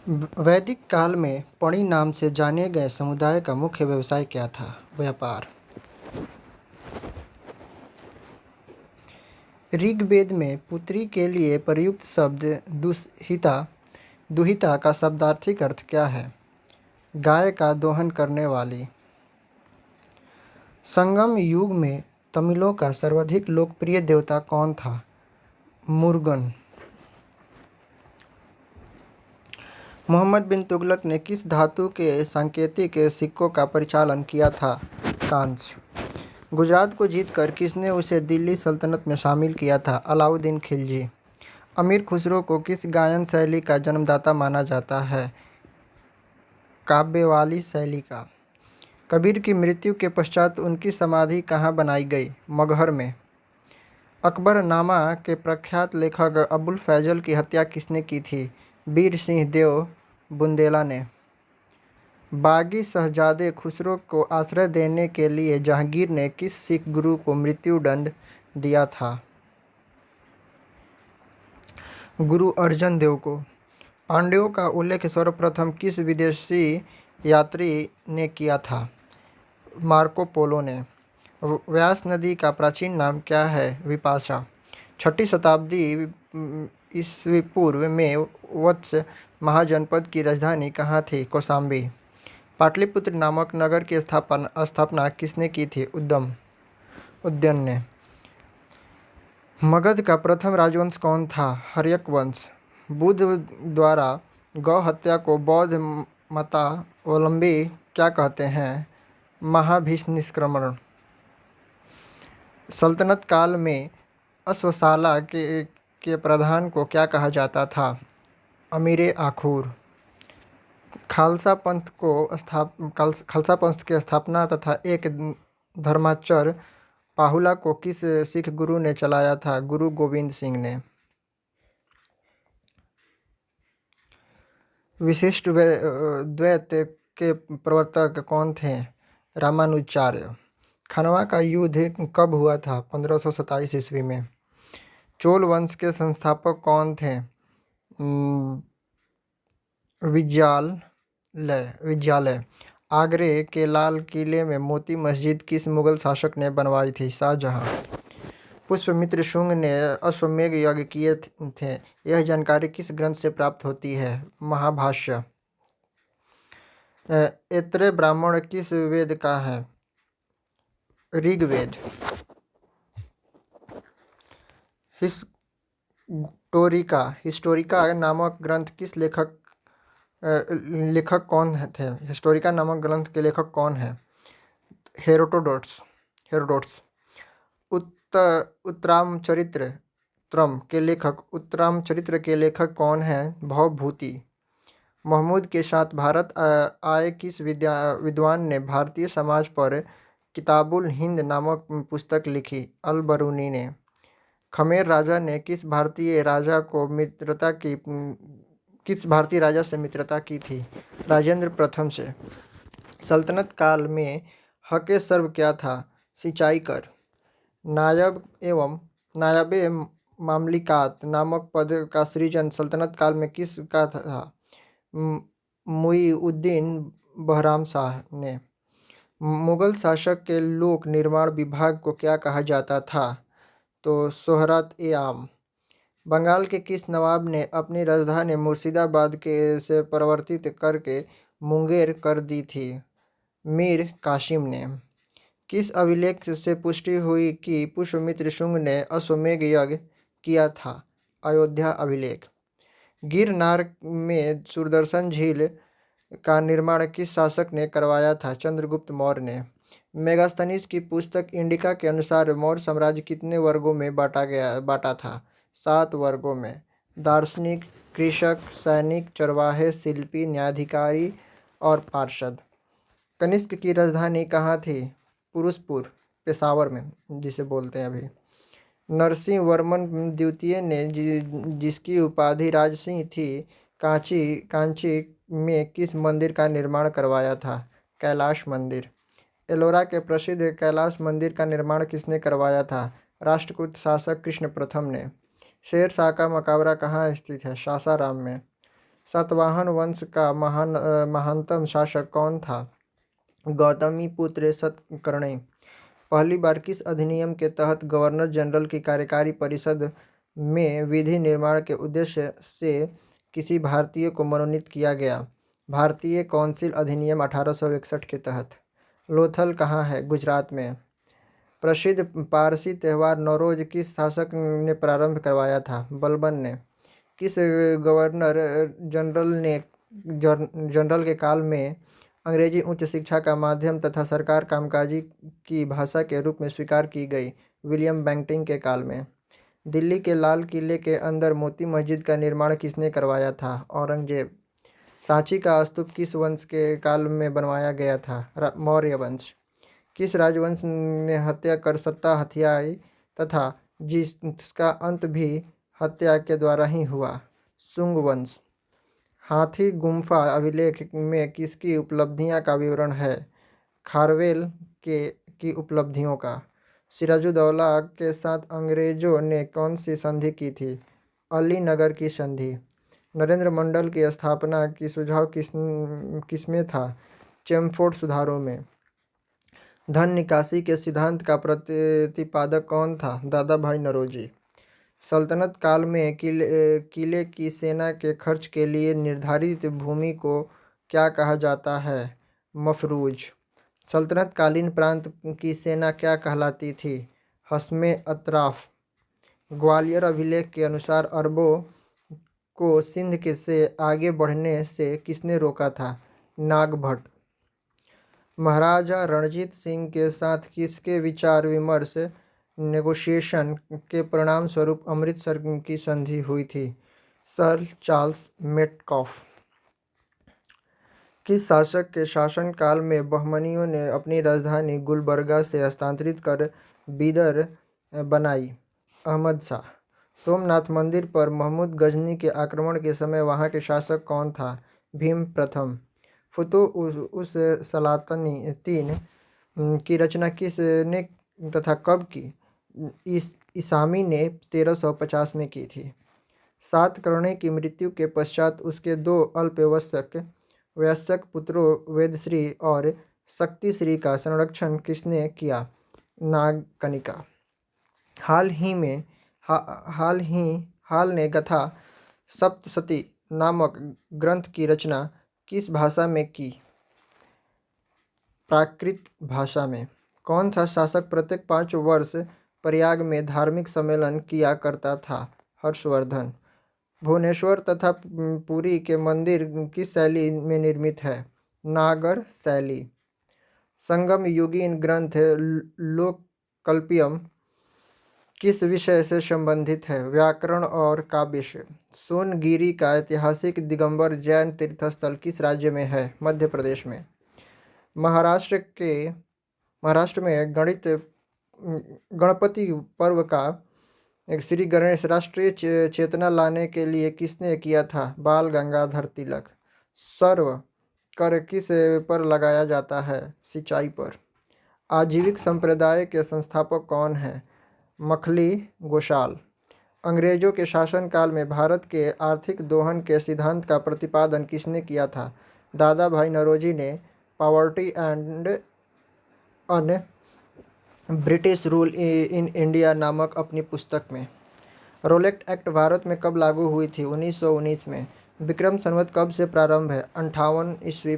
वैदिक काल में पणि नाम से जाने गए समुदाय का मुख्य व्यवसाय क्या था? व्यापार। ऋग्वेद में पुत्री के लिए प्रयुक्त शब्द दुहिता का शाब्दिक अर्थ क्या है? गाय का दोहन करने वाली। संगम युग में तमिलों का सर्वाधिक लोकप्रिय देवता कौन था? मुरुगन। मोहम्मद बिन तुगलक ने किस धातु के सांकेतिक सिक्कों का परिचालन किया था? कांस्य। गुजरात को जीतकर किसने उसे दिल्ली सल्तनत में शामिल किया था? अलाउद्दीन खिलजी। अमीर खुसरो को किस गायन शैली का जन्मदाता माना जाता है? काव्यवाली शैली का। कबीर की मृत्यु के पश्चात उनकी समाधि कहाँ बनाई गई? मगहर में। अकबरनामा के प्रख्यात लेखक अबुल फैजल की हत्या किसने की थी? वीर सिंह देव बुंदेला ने। बागी शहजादे खुसरो को आश्रय देने के लिए जहांगीर ने किस सिख गुरु को मृत्युदंड दिया था? गुरु अर्जन देव को। पांड्यों का उल्लेख सर्वप्रथम किस विदेशी यात्री ने किया था? मार्को पोलो ने। व्यास नदी का प्राचीन नाम क्या है? विपाशा। 6ठी शताब्दी ईस्वी पूर्व में वत्स महाजनपद की राजधानी कहाँ थी? कौशाम्बी। पाटलिपुत्र नामक नगर की स्थापना किसने की थी? उद्यन ने। मगध का प्रथम राजवंश कौन था? हर्यक वंश। बुद्ध द्वारा गौ हत्या को बौद्ध मतावलंबी क्या कहते हैं? महाभिनिष्क्रमण। सल्तनत काल में अश्वशाला के प्रधान को क्या कहा जाता था? अमीर आखूर। खालसा पंथ की स्थापना तथा एक धर्माचर पाहुला को किस सिख गुरु ने चलाया था? गुरु गोविंद सिंह ने। विशिष्ट द्वैत के प्रवर्तक कौन थे? रामानुजाचार्य। खनवा का युद्ध कब हुआ था? 1527 ईस्वी में। चोल वंश के संस्थापक कौन थे? विज्यालय। आगरे के लाल किले में मोती मस्जिद किस मुगल शासक ने बनवाई थी? शाहजहां। पुष्यमित्र शुंग ने अश्वमेध यज्ञ किए थे, यह जानकारी किस ग्रंथ से प्राप्त होती है? महाभाष्य। ऐत्रेय ब्राह्मण किस वेद का है? ऋग्वेद। हिस्टोरिका नामक ग्रंथ किस लेखक कौन थे? हिस्टोरिका नामक ग्रंथ के लेखक कौन हैं? हेरोडोटस। उत्तरामचरित्र के लेखक कौन हैं? भवभूति। महमूद के साथ भारत आए किस विद्वान ने भारतीय समाज पर किताबुल हिंद नामक पुस्तक लिखी? अल बरूनी ने। खमेर राजा ने किस भारतीय राजा से मित्रता की थी? राजेंद्र प्रथम से। सल्तनत काल में हक़ सर्व क्या था? सिंचाई कर। नायबे मामलिकात नामक पद का सृजन सल्तनत काल में किस का था? मुईउद्दीन बहराम शाह ने। मुगल शासक के लोक निर्माण विभाग को क्या कहा जाता था? तो सोहरात-ए-आम। बंगाल के किस नवाब ने अपनी राजधानी मुर्शिदाबाद से परिवर्तित करके मुंगेर कर दी थी? मीर कासिम ने। किस अभिलेख से पुष्टि हुई कि पुष्यमित्र शुंग ने अश्वमेध यज्ञ किया था? अयोध्या अभिलेख। गिरनार में सुदर्शन झील का निर्माण किस शासक ने करवाया था? चंद्रगुप्त मौर्य ने। मेगास्थनीज की पुस्तक इंडिका के अनुसार मौर्य साम्राज्य कितने वर्गों में बांटा था? 7 वर्गों में। दार्शनिक, कृषक, सैनिक, चरवाहे, शिल्पी, न्यायाधिकारी और पार्षद। कनिष्क की राजधानी कहाँ थी? पुरुषपुर, पेशावर में जिसे बोलते हैं अभी। नरसिंह वर्मन द्वितीय ने जिसकी उपाधि राजसिंह थी, कांची में किस मंदिर का निर्माण करवाया था? कैलाश मंदिर। एलोरा के प्रसिद्ध कैलाश मंदिर का निर्माण किसने करवाया था? राष्ट्रकूट शासक कृष्ण प्रथम ने। शेर शाह का मकबरा कहाँ स्थित है? सासाराम में। सातवाहन वंश का महानतम शासक कौन था? गौतमीपुत्र सतकर्णी। पहली बार किस अधिनियम के तहत गवर्नर जनरल की कार्यकारी परिषद में विधि निर्माण के उद्देश्य से किसी भारतीय को मनोनीत किया गया? भारतीय कौंसिल अधिनियम 1861 के तहत। लोथल कहाँ है? गुजरात में। प्रसिद्ध पारसी त्यौहार नौरोज किस शासक ने प्रारंभ करवाया था? बलबन ने। किस गवर्नर जनरल के काल में अंग्रेजी उच्च शिक्षा का माध्यम तथा सरकार कामकाजी की भाषा के रूप में स्वीकार की गई? विलियम बेंटिंक के काल में। दिल्ली के लाल किले के अंदर मोती मस्जिद का निर्माण किसने करवाया था? औरंगजेब। सांची का स्तूप किस वंश के काल में बनवाया गया था? मौर्य वंश। किस राजवंश ने हत्या कर सत्ता हथियाई तथा जिसका अंत भी हत्या के द्वारा ही हुआ? शुंग वंश। हाथी गुम्फा अभिलेख में किसकी उपलब्धियां का विवरण है? खारवेल की उपलब्धियों का। सिराजुद्दौला के साथ अंग्रेजों ने कौन सी संधि की थी? अलीनगर की संधि। नरेंद्र मंडल की स्थापना की सुझाव किसमें था? चेमफोर्ड सुधारों में। धन निकासी के सिद्धांत का प्रतिपादक कौन था? दादा भाई नौरोजी। सल्तनत काल में किले की सेना के खर्च के लिए निर्धारित भूमि को क्या कहा जाता है? मफरूज। सल्तनत कालीन प्रांत की सेना क्या कहलाती थी? हस्मे अतराफ। ग्वालियर अभिलेख के अनुसार अरबों को सिंध से आगे बढ़ने से किसने रोका था? नागभट्ट। महाराजा रणजीत सिंह के साथ किसके विचार विमर्श नेगोशिएशन के परिणाम स्वरूप अमृतसर की संधि हुई थी? Sir Charles Metcalfe. किस शासक के शासनकाल में बहमनियों ने अपनी राजधानी गुलबर्गा से हस्तांतरित कर बीदर बनाई? अहमद शाह। सोमनाथ मंदिर पर महमूद गजनी के आक्रमण के समय वहां के शासक कौन था? भीम प्रथम। फुतुह उस सलातिन की रचना किसने तथा कब की? ईसामी ने 1350 में की थी। सातकर्णी की मृत्यु के पश्चात उसके दो अल्पवयस्क पुत्रों वेदश्री और शक्तिश्री का संरक्षण किसने किया? नागकनिका। हाल ने गाथा सप्तशती नामक ग्रंथ की रचना किस भाषा में की? प्राकृत भाषा में। कौन सा शासक प्रत्येक 5 वर्ष प्रयाग में धार्मिक सम्मेलन किया करता था? हर्षवर्धन। भुवनेश्वर तथा पुरी के मंदिर किस शैली में निर्मित है? नागर शैली। संगम युगीन ग्रंथ लोककल्पियम किस विषय से संबंधित है? व्याकरण और काव्य से। सोनगिरी का ऐतिहासिक दिगंबर जैन तीर्थस्थल किस राज्य में है? मध्य प्रदेश में। महाराष्ट्र में गणपति पर्व का श्री गणेश राष्ट्रीय चेतना लाने के लिए किसने किया था? बाल गंगाधर तिलक। सर्व कर किस पर लगाया जाता है? सिंचाई पर। आजीविक संप्रदाय के संस्थापक कौन हैं? मखली गोशाल। अंग्रेजों के शासनकाल में भारत के आर्थिक दोहन के सिद्धांत का प्रतिपादन किसने किया था? दादा भाई नौरोजी ने poverty and un British rule in India नामक अपनी पुस्तक में। रोलेट एक्ट भारत में कब लागू हुई थी? 1919 में। विक्रम संवत कब से प्रारंभ है? 58 ईस्वी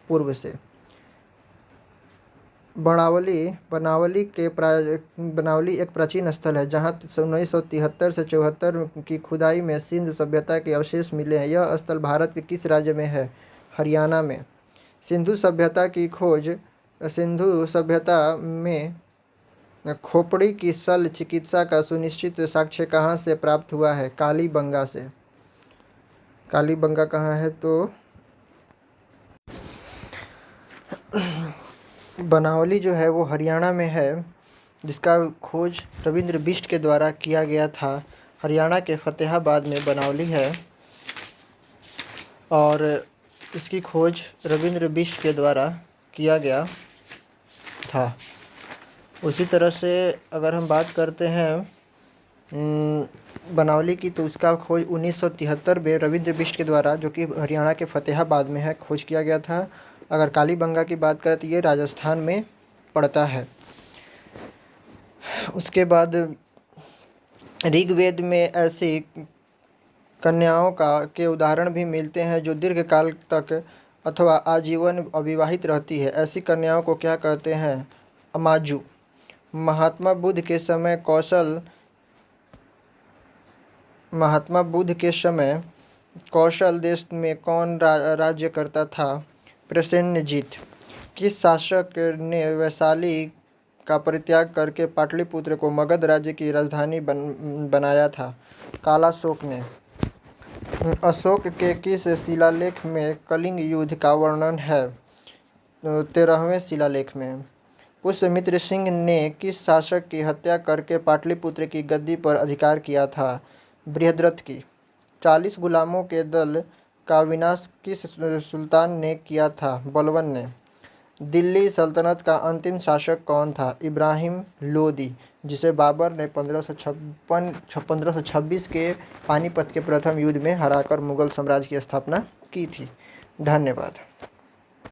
पूर्व से। बनावली एक प्राचीन स्थल है जहां 1973 से 74 की खुदाई में सिंधु सभ्यता के अवशेष मिले हैं। यह स्थल भारत के किस राज्य में है? हरियाणा में। सिंधु सभ्यता की खोज। सिंधु सभ्यता में खोपड़ी की शल्य चिकित्सा का सुनिश्चित साक्ष्य कहाँ से प्राप्त हुआ है? कालीबंगा से। कालीबंगा कहाँ है? तो बनावली जो है वो हरियाणा में है, जिसका खोज रविंद्र बिष्ट के द्वारा किया गया था। हरियाणा के फतेहाबाद में बनावली है और इसकी खोज रविंद्र बिष्ट के द्वारा किया गया था। उसी तरह से अगर हम बात करते हैं बनावली की, तो उसका खोज 1973 में रविंद्र बिष्ट के द्वारा, जो कि हरियाणा के फतेहाबाद में है, खोज किया गया था। अगर कालीबंगा की बात करें तो ये राजस्थान में पड़ता है। उसके बाद ऋग्वेद में ऐसी कन्याओं के उदाहरण भी मिलते हैं जो दीर्घकाल तक अथवा आजीवन अविवाहित रहती है। ऐसी कन्याओं को क्या कहते हैं? अमाजु। महात्मा बुद्ध के समय कौशल देश में कौन राज्य करता था? प्रसेनजीत। किस शासक ने वैशाली का परित्याग करके पाटलिपुत्र को मगध राज्य की राजधानी बनाया था? कालाशोक ने। अशोक के किस शिलालेख में कलिंग युद्ध का वर्णन है? 13वें शिलालेख में। पुष्यमित्र सिंह ने किस शासक की हत्या करके पाटलिपुत्र की गद्दी पर अधिकार किया था? बृहद्रथ की। 40 गुलामों के दल का विनाश किस सुल्तान ने किया था? बलबन ने। दिल्ली सल्तनत का अंतिम शासक कौन था? इब्राहिम लोदी, जिसे बाबर ने 1526 के पानीपत के प्रथम युद्ध में हराकर मुगल साम्राज्य की स्थापना की थी। धन्यवाद।